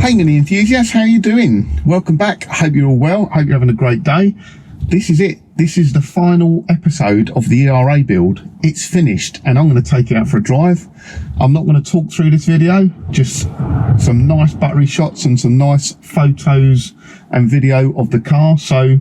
Painting enthusiasts, how you doing? Welcome back. I hope you're all well. I hope you're having a great day. This is it. This is the final episode of the ERA build. It's finished and I'm going to take it out for a drive. I'm not going to talk through this video, just some nice battery shots and some nice photos and video of the car. So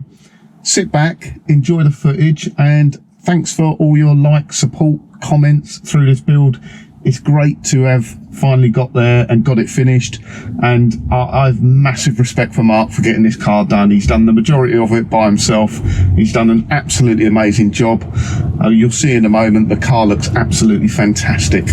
sit back, enjoy the footage, and thanks for all your support, comments through this build. It's great to have finally got there and got it finished, and I have massive respect for Mark for getting this car done. He's done the majority of it by himself. He's done an absolutely amazing job. You'll see in a moment, the car looks absolutely fantastic.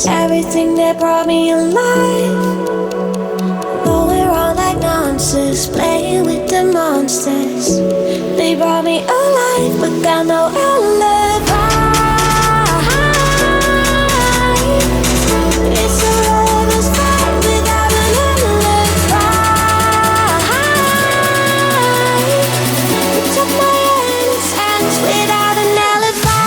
Everything that brought me alive, but we're all like monsters, playing with the monsters. They brought me alive, but got no alibi. It's a lover's fight without an alibi. You took my innocence without an alibi.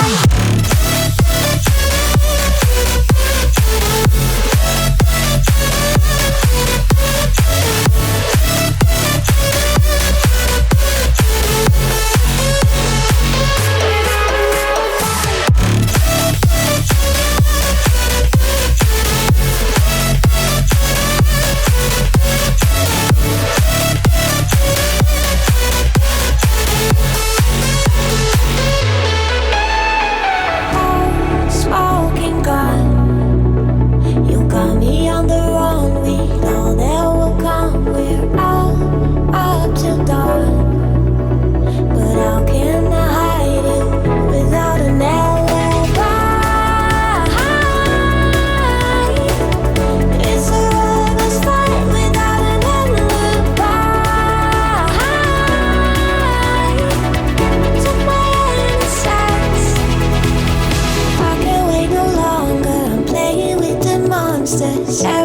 monsters.